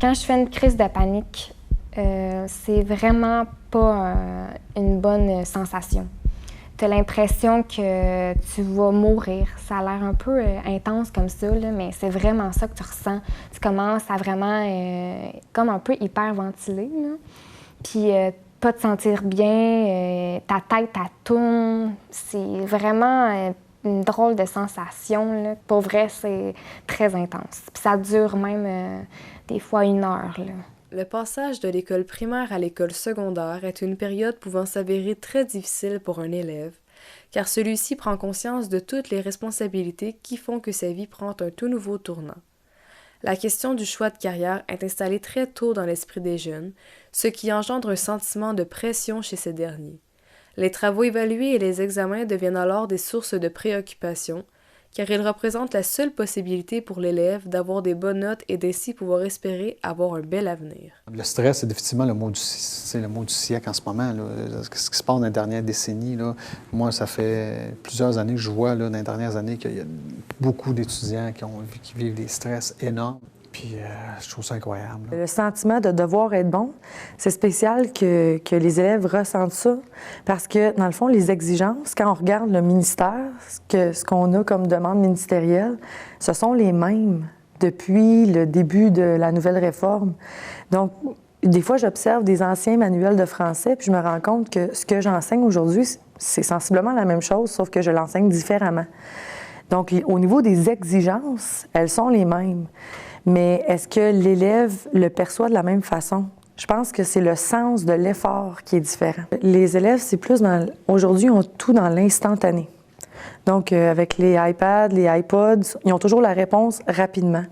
Quand je fais une crise de panique, c'est vraiment pas une bonne sensation. Tu as l'impression que tu vas mourir. Ça a l'air un peu intense comme ça, là, mais c'est vraiment ça que tu ressens. Tu commences à vraiment, comme un peu hyperventiler, là. Puis pas te sentir bien, ta tête, elle tourne. C'est vraiment une drôle de sensation, là. Pour vrai, c'est très intense. Puis ça dure même des fois 1 heure, là. Le passage de l'école primaire à l'école secondaire est une période pouvant s'avérer très difficile pour un élève, car celui-ci prend conscience de toutes les responsabilités qui font que sa vie prend un tout nouveau tournant. La question du choix de carrière est installée très tôt dans l'esprit des jeunes, ce qui engendre un sentiment de pression chez ces derniers. Les travaux évalués et les examens deviennent alors des sources de préoccupation, car ils représentent la seule possibilité pour l'élève d'avoir des bonnes notes et d'ainsi pouvoir espérer avoir un bel avenir. Le stress, c'est effectivement le mot du siècle en ce moment. Là. Ce qui se passe dans les dernières décennies, là. Moi, ça fait plusieurs années que je vois, là, dans les dernières années, qu'il y a beaucoup d'étudiants qui vivent des stress énormes. Puis je trouve ça incroyable. Là. Le sentiment de devoir être bon, c'est spécial que les élèves ressentent ça parce que, dans le fond, les exigences, quand on regarde le ministère, ce qu'on a comme demande ministérielle, ce sont les mêmes depuis le début de la nouvelle réforme. Donc, des fois, j'observe des anciens manuels de français puis je me rends compte que ce que j'enseigne aujourd'hui, c'est sensiblement la même chose, sauf que je l'enseigne différemment. Donc, au niveau des exigences, elles sont les mêmes. Mais est-ce que l'élève le perçoit de la même façon? Je pense que c'est le sens de l'effort qui est différent. Les élèves, c'est plus aujourd'hui, ont tout dans l'instantané. Donc, avec les iPads, les iPods, ils ont toujours la réponse rapidement.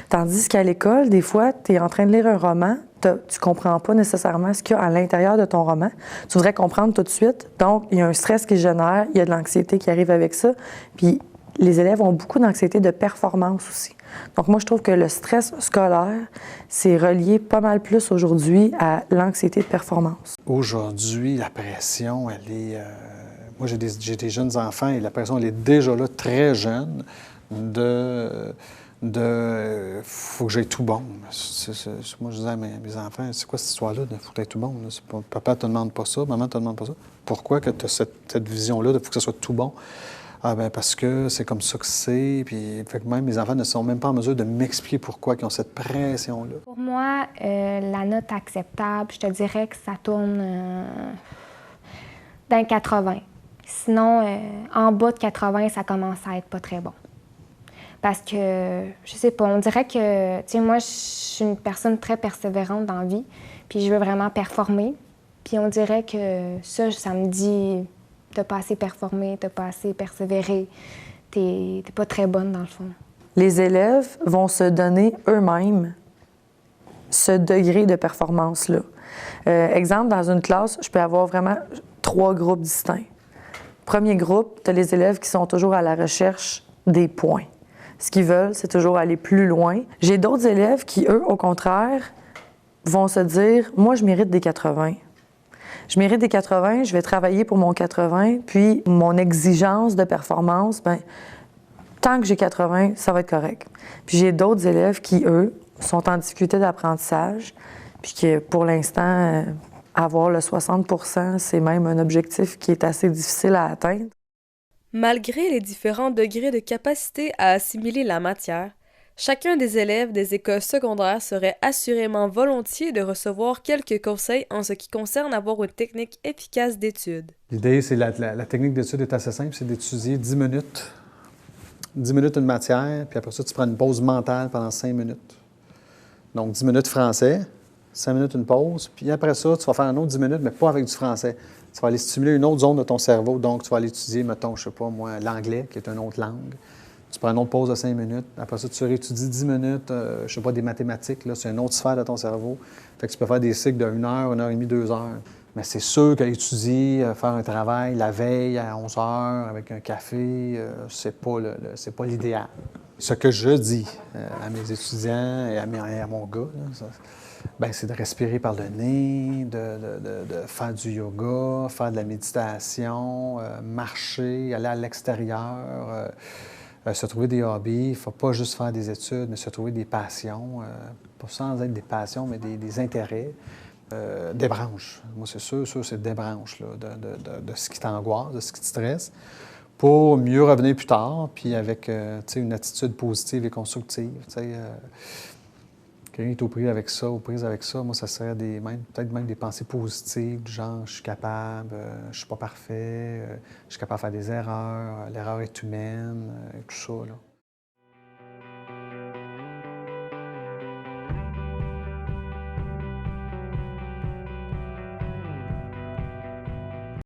Tandis qu'à l'école, des fois, tu es en train de lire un roman, tu comprends pas nécessairement ce qu'il y a à l'intérieur de ton roman. Tu voudrais comprendre tout de suite. Donc, il y a un stress qui se génère, il y a de l'anxiété qui arrive avec ça. Puis, les élèves ont beaucoup d'anxiété de performance aussi. Donc, moi, je trouve que le stress scolaire, c'est relié pas mal plus aujourd'hui à l'anxiété de performance. Aujourd'hui, la pression, elle est... Moi, j'ai des jeunes enfants et la pression, elle est déjà là, très jeune, faut que j'aille tout bon. Moi, je disais à mes enfants, c'est quoi cette histoire-là? Il faut que tu ailles tout bon. Là. Papa te demande pas ça, maman te demande pas ça. Pourquoi que tu as cette vision-là de faut que ça soit tout bon? Ah ben parce que c'est comme ça que c'est, puis fait que même mes enfants ne sont même pas en mesure de m'expliquer pourquoi ils ont cette pression-là. Pour moi, la note acceptable, je te dirais que ça tourne dans 80. Sinon, en bas de 80, ça commence à être pas très bon. Parce que, je sais pas, on dirait que, tu sais, moi, je suis une personne très persévérante dans la vie, puis je veux vraiment performer. Puis on dirait que ça me dit... T'as pas assez performé, t'as pas assez persévéré, t'es pas très bonne dans le fond. Les élèves vont se donner eux-mêmes ce degré de performance-là. Exemple, dans une classe, je peux avoir vraiment 3 groupes distincts. Premier groupe, tu as les élèves qui sont toujours à la recherche des points. Ce qu'ils veulent, c'est toujours aller plus loin. J'ai d'autres élèves qui, eux, au contraire, vont se dire « Moi, je mérite des 80 ». Je mérite des 80, je vais travailler pour mon 80, puis mon exigence de performance, bien, tant que j'ai 80, ça va être correct. Puis j'ai d'autres élèves qui, eux, sont en difficulté d'apprentissage, puis que pour l'instant, avoir le 60 %, c'est même un objectif qui est assez difficile à atteindre. Malgré les différents degrés de capacité à assimiler la matière, chacun des élèves des écoles secondaires serait assurément volontiers de recevoir quelques conseils en ce qui concerne avoir une technique efficace d'étude. L'idée, c'est la technique d'étude est assez simple, c'est d'étudier 10 minutes. 10 minutes une matière, puis après ça, tu prends une pause mentale pendant 5 minutes. Donc, 10 minutes français, 5 minutes une pause, puis après ça, tu vas faire un autre 10 minutes, mais pas avec du français. Tu vas aller stimuler une autre zone de ton cerveau, donc tu vas aller étudier, mettons, je sais pas moi, l'anglais, qui est une autre langue. Tu prends une autre pause de 5 minutes. Après ça, tu réétudies 10 minutes, je ne sais pas, des mathématiques. Là, c'est une autre sphère de ton cerveau. Fait que tu peux faire des cycles de 1 heure, 1 heure et demie, 2 heures. Mais c'est sûr qu'étudier, faire un travail la veille à 11 heures avec un café, c'est pas l'idéal. Ce que je dis à mes étudiants et à mon gars, là, c'est de respirer par le nez, de faire du yoga, faire de la méditation, marcher, aller à l'extérieur. Se trouver des hobbies, il ne faut pas juste faire des études, mais se trouver des passions, pas sans être des passions, mais des intérêts. Des branches. Moi, c'est sûr, c'est des branches là, de ce qui t'angoisse, de ce qui te stresse, pour mieux revenir plus tard, puis avec une attitude positive et constructive. Quelqu'un qui est aux prises avec ça, moi, ça serait peut-être même des pensées positives, du genre, je suis capable, je suis pas parfait, je suis capable de faire des erreurs, l'erreur est humaine, tout ça, là.